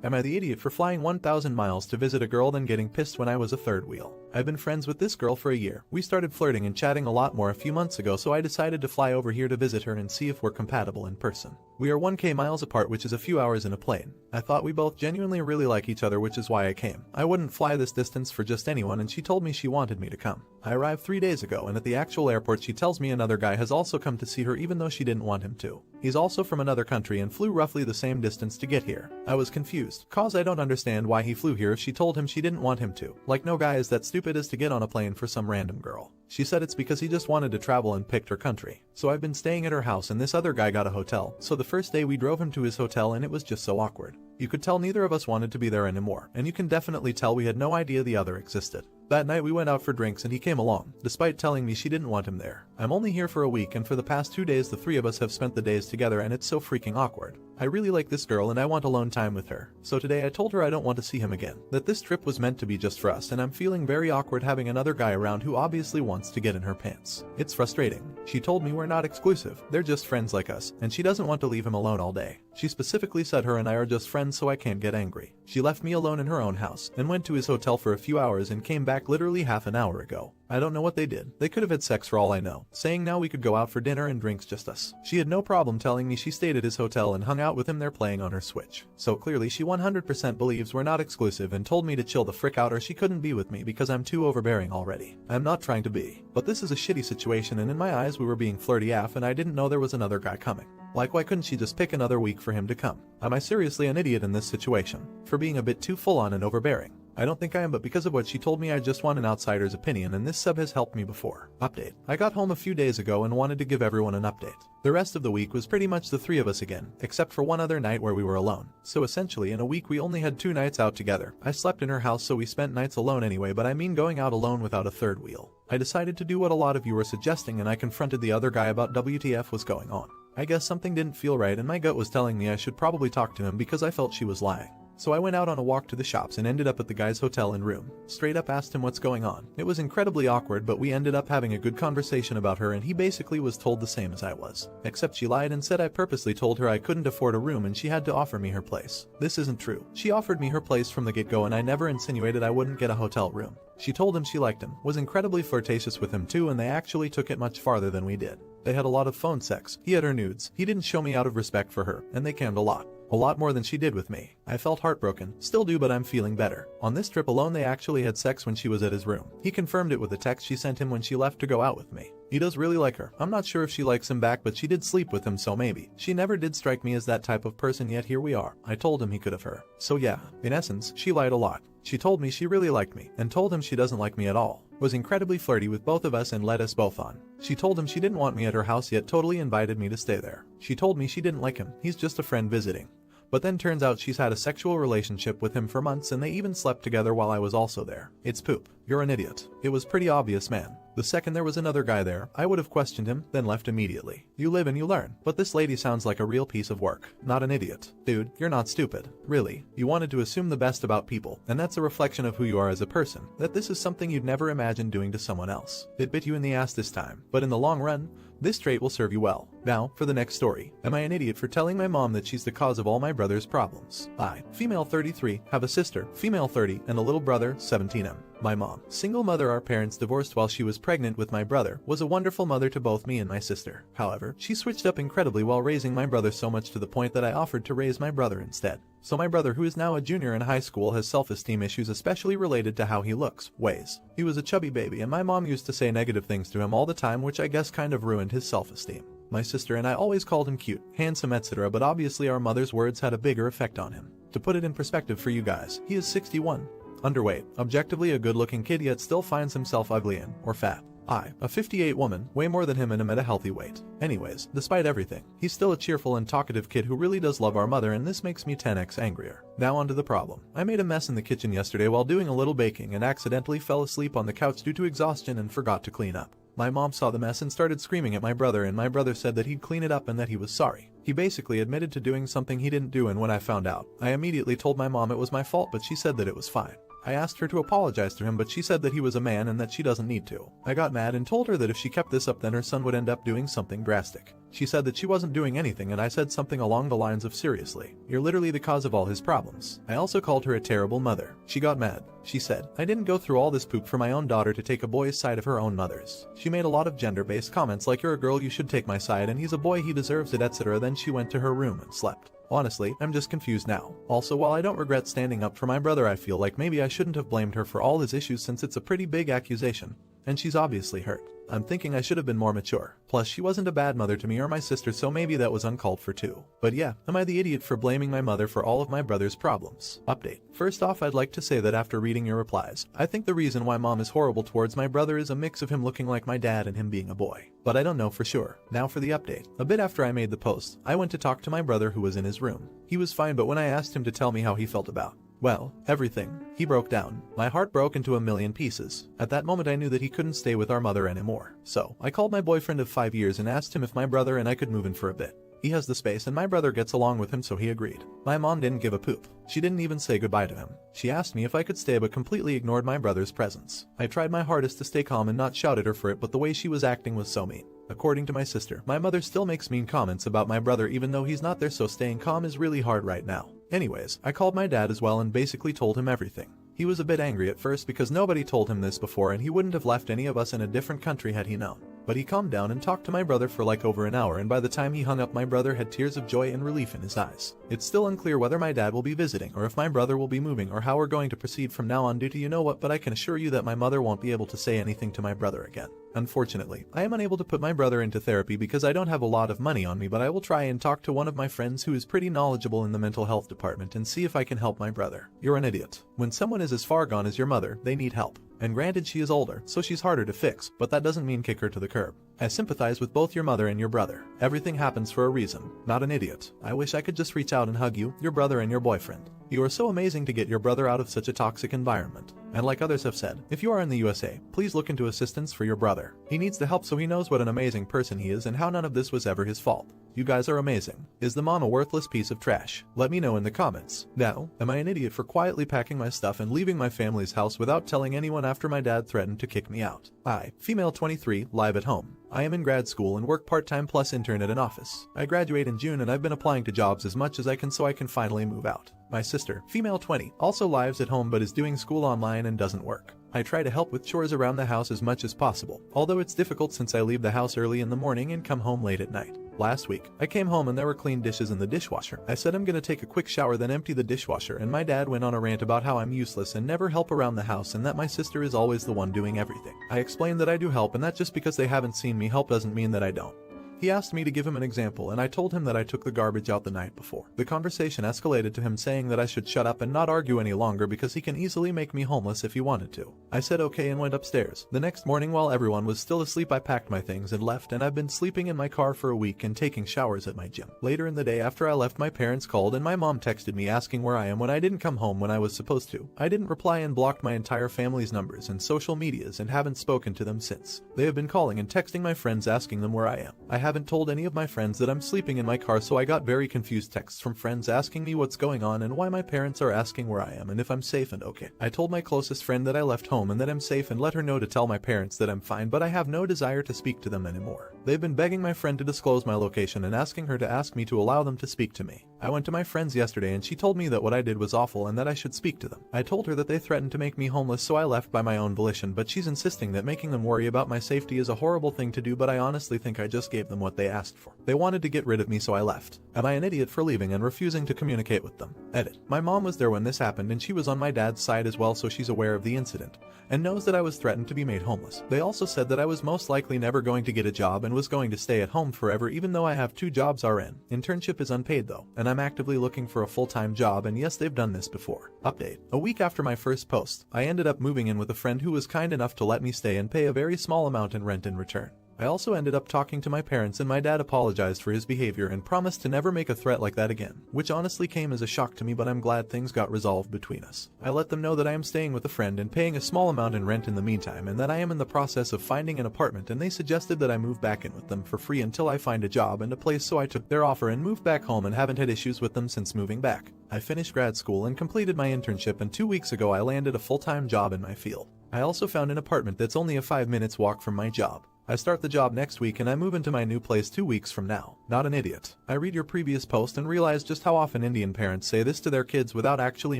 Am I the idiot for flying 1,000 miles to visit a girl then getting pissed when I was a third wheel? I've been friends with this girl for a year. We started flirting and chatting a lot more a few months ago, so I decided to fly over here to visit her and see if we're compatible in person. We are 1k miles apart, which is a few hours in a plane. I thought we both genuinely really like each other, which is why I came. I wouldn't fly this distance for just anyone, and she told me she wanted me to come. I arrived 3 days ago, and at the actual airport she tells me another guy has also come to see her even though she didn't want him to. He's also from another country and flew roughly the same distance to get here. I was confused, cause I don't understand why he flew here if she told him she didn't want him to. Like, no guy is that stupid as to get on a plane for some random girl. She said it's because he just wanted to travel and picked her country. So I've been staying at her house and this other guy got a hotel, so the first day we drove him to his hotel and it was just so awkward. You could tell neither of us wanted to be there anymore, and you can definitely tell we had no idea the other existed. That night we went out for drinks and he came along, despite telling me she didn't want him there. I'm only here for a week, and for the past 2 days the three of us have spent the days together and it's so freaking awkward. I really like this girl and I want alone time with her. So today I told her I don't want to see him again, that this trip was meant to be just for us, and I'm feeling very awkward having another guy around who obviously wants to get in her pants. It's frustrating. She told me we're not exclusive, they're just friends like us, and she doesn't want to leave him alone all day. She specifically said her and I are just friends, so I can't get angry. She left me alone in her own house, and went to his hotel for a few hours and came back literally half an hour ago. I don't know what they did. They could have had sex for all I know, saying now we could go out for dinner and drinks, just us. She had no problem telling me she stayed at his hotel and hung out with him there playing on her Switch. So clearly she 100% believes we're not exclusive and told me to chill the frick out or she couldn't be with me because I'm too overbearing already. I'm not trying to be, but this is a shitty situation, and in my eyes we were being flirty AF and I didn't know there was another guy coming. Like, why couldn't she just pick another week for him to come? Am I seriously an idiot in this situation? For being a bit too full on and overbearing? I don't think I am, but because of what she told me I just want an outsider's opinion, and this sub has helped me before. Update. I got home a few days ago and wanted to give everyone an update. The rest of the week was pretty much the three of us again, except for one other night where we were alone. So essentially in a week we only had 2 nights out together. I slept in her house, so we spent nights alone anyway, but I mean going out alone without a third wheel. I decided to do what a lot of you were suggesting, and I confronted the other guy about WTF was going on. I guess something didn't feel right and my gut was telling me I should probably talk to him because I felt she was lying. So I went out on a walk to the shops and ended up at the guy's hotel and room. Straight up asked him what's going on. It was incredibly awkward, but we ended up having a good conversation about her, and he basically was told the same as I was. Except she lied and said I purposely told her I couldn't afford a room and she had to offer me her place. This isn't true. She offered me her place from the get-go and I never insinuated I wouldn't get a hotel room. She told him she liked him, was incredibly flirtatious with him too, and they actually took it much farther than we did. They had a lot of phone sex. He had her nudes. He didn't show me out of respect for her, and they cammed a lot. A lot more than she did with me. I felt heartbroken, still do, but I'm feeling better. On this trip alone they actually had sex when she was at his room. He confirmed it with a text she sent him when she left to go out with me. He does really like her. I'm not sure if she likes him back, but she did sleep with him, so maybe. She never did strike me as that type of person, yet here we are. I told him he could have her. So yeah, in essence, she lied a lot. She told me she really liked me, and told him she doesn't like me at all. Was incredibly flirty with both of us and led us both on. She told him she didn't want me at her house, yet totally invited me to stay there. She told me she didn't like him, he's just a friend visiting. But then turns out she's had a sexual relationship with him for months, and they even slept together while I was also there. It's poop. You're an idiot. It was pretty obvious, man. The second there was another guy there, I would have questioned him, then left immediately. You live and you learn. But this lady sounds like a real piece of work, not an idiot. Dude, you're not stupid. Really. You wanted to assume the best about people, and that's a reflection of who you are as a person, that this is something you'd never imagine doing to someone else. It bit you in the ass this time, but in the long run, this trait will serve you well. Now, for the next story. Am I an idiot for telling my mom that she's the cause of all my brother's problems? I, female 33, have a sister, female 30, and a little brother, 17M. My mom, single mother. Our parents divorced while she was pregnant with my brother, was a wonderful mother to both me and my sister. However, she switched up incredibly while raising my brother, so much to the point that I offered to raise my brother instead. So my brother, who is now a junior in high school, has self-esteem issues, especially related to how he looks, weighs. He was a chubby baby, and my mom used to say negative things to him all the time, which I guess kind of ruined his self-esteem. My sister and I always called him cute, handsome, etc., but obviously our mother's words had a bigger effect on him. To put it in perspective for you guys, he is 61. Underweight, objectively a good-looking kid, yet still finds himself ugly or fat. I, a 58 woman, weigh more than him and am at a healthy weight. Anyways, despite everything, he's still a cheerful and talkative kid who really does love our mother, and this makes me 10x angrier. Now onto the problem. I made a mess in the kitchen yesterday while doing a little baking and accidentally fell asleep on the couch due to exhaustion and forgot to clean up. My mom saw the mess and started screaming at my brother, and my brother said that he'd clean it up and that he was sorry. He basically admitted to doing something he didn't do, and when I found out, I immediately told my mom it was my fault, but she said that it was fine. I asked her to apologize to him, but she said that he was a man and that she doesn't need to. I got mad and told her that if she kept this up then her son would end up doing something drastic. She said that she wasn't doing anything, and I said something along the lines of, seriously, you're literally the cause of all his problems. I also called her a terrible mother. She got mad. She said, I didn't go through all this poop for my own daughter to take a boy's side of her own mother's. She made a lot of gender-based comments like, you're a girl, you should take my side, and he's a boy, he deserves it, etc. Then she went to her room and slept. Honestly, I'm just confused now. Also, while I don't regret standing up for my brother, I feel like maybe I shouldn't have blamed her for all his issues since it's a pretty big accusation, and she's obviously hurt. I'm thinking I should have been more mature. Plus, she wasn't a bad mother to me or my sister, so maybe that was uncalled for too. But yeah, am I the idiot for blaming my mother for all of my brother's problems? Update. First off, I'd like to say that after reading your replies, I think the reason why mom is horrible towards my brother is a mix of him looking like my dad and him being a boy. But I don't know for sure. Now for the update. A bit after I made the post, I went to talk to my brother who was in his room. He was fine, but when I asked him to tell me how he felt about, well, everything, he broke down. My heart broke into a million pieces. At that moment I knew that he couldn't stay with our mother anymore. So, I called my boyfriend of 5 years and asked him if my brother and I could move in for a bit. He has the space and my brother gets along with him, so he agreed. My mom didn't give a poop. She didn't even say goodbye to him. She asked me if I could stay but completely ignored my brother's presence. I tried my hardest to stay calm and not shout at her for it, but the way she was acting was so mean. According to my sister, my mother still makes mean comments about my brother even though he's not there, so staying calm is really hard right now. Anyways, I called my dad as well and basically told him everything. He was a bit angry at first because nobody told him this before and he wouldn't have left any of us in a different country had he known. But he calmed down and talked to my brother for like over an hour, and by the time he hung up, my brother had tears of joy and relief in his eyes. It's still unclear whether my dad will be visiting or if my brother will be moving or how we're going to proceed from now on due to you know what, but I can assure you that my mother won't be able to say anything to my brother again. Unfortunately, I am unable to put my brother into therapy because I don't have a lot of money on me, but I will try and talk to one of my friends who is pretty knowledgeable in the mental health department and see if I can help my brother. You're an idiot. When someone is as far gone as your mother, they need help. And granted, she is older, so she's harder to fix, but that doesn't mean kick her to the curb. I sympathize with both your mother and your brother. Everything happens for a reason. Not an idiot. I wish I could just reach out and hug you, your brother, and your boyfriend. You are so amazing to get your brother out of such a toxic environment. And like others have said, if you are in the USA, please look into assistance for your brother. He needs the help so he knows what an amazing person he is and how none of this was ever his fault. You guys are amazing. Is the mom a worthless piece of trash? Let me know in the comments. Now, am I an idiot for quietly packing my stuff and leaving my family's house without telling anyone after my dad threatened to kick me out? I, female 23, live at home. I am in grad school and work part-time plus intern at an office. I graduate in June and I've been applying to jobs as much as I can so I can finally move out. My sister, female 20, also lives at home but is doing school online and doesn't work. I try to help with chores around the house as much as possible, although it's difficult since I leave the house early in the morning and come home late at night. Last week, I came home and there were clean dishes in the dishwasher. I said I'm gonna take a quick shower then empty the dishwasher, and my dad went on a rant about how I'm useless and never help around the house and that my sister is always the one doing everything. I explained that I do help and that just because they haven't seen me help doesn't mean that I don't. He asked me to give him an example and I told him that I took the garbage out the night before. The conversation escalated to him saying that I should shut up and not argue any longer because he can easily make me homeless if he wanted to. I said okay and went upstairs. The next morning while everyone was still asleep I packed my things and left, and I've been sleeping in my car for a week and taking showers at my gym. Later in the day after I left, my parents called and my mom texted me asking where I am when I didn't come home when I was supposed to. I didn't reply and blocked my entire family's numbers and social medias and haven't spoken to them since. They have been calling and texting my friends asking them where I am. I haven't told any of my friends that I'm sleeping in my car, so I got very confused texts from friends asking me what's going on and why my parents are asking where I am and if I'm safe and okay. I told my closest friend that I left home and that I'm safe and let her know to tell my parents that I'm fine, but I have no desire to speak to them anymore. They've been begging my friend to disclose my location and asking her to ask me to allow them to speak to me. I went to my friends yesterday and she told me that what I did was awful and that I should speak to them. I told her that they threatened to make me homeless, so I left by my own volition, but she's insisting that making them worry about my safety is a horrible thing to do, but I honestly think I just gave them what they asked for. They wanted to get rid of me, so I left. Am I an idiot for leaving and refusing to communicate with them? Edit. My mom was there when this happened and she was on my dad's side as well, so she's aware of the incident and knows that I was threatened to be made homeless. They also said that I was most likely never going to get a job and was going to stay at home forever, even though I have 2 jobs RN. Internship is unpaid though, and I'm actively looking for a full-time job, and yes, they've done this before. Update. A week after my first post, I ended up moving in with a friend who was kind enough to let me stay and pay a very small amount in rent in return. I also ended up talking to my parents and my dad apologized for his behavior and promised to never make a threat like that again, which honestly came as a shock to me, but I'm glad things got resolved between us. I let them know that I am staying with a friend and paying a small amount in rent in the meantime, and that I am in the process of finding an apartment, and they suggested that I move back in with them for free until I find a job and a place, so I took their offer and moved back home and haven't had issues with them since moving back. I finished grad school and completed my internship, and 2 weeks ago I landed a full-time job in my field. I also found an apartment that's only a 5 minutes walk from my job. I start the job next week and I move into my new place 2 weeks from now. Not an idiot. I read your previous post and realize just how often Indian parents say this to their kids without actually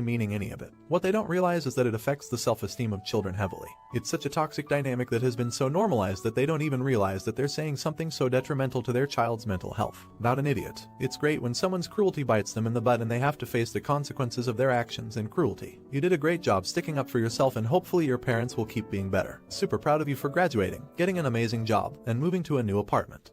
meaning any of it. What they don't realize is that it affects the self-esteem of children heavily. It's such a toxic dynamic that has been so normalized that they don't even realize that they're saying something so detrimental to their child's mental health. Not an idiot. It's great when someone's cruelty bites them in the butt and they have to face the consequences of their actions and cruelty. You did a great job sticking up for yourself, and hopefully your parents will keep being better. Super proud of you for graduating, getting an amazing job, and moving to a new apartment.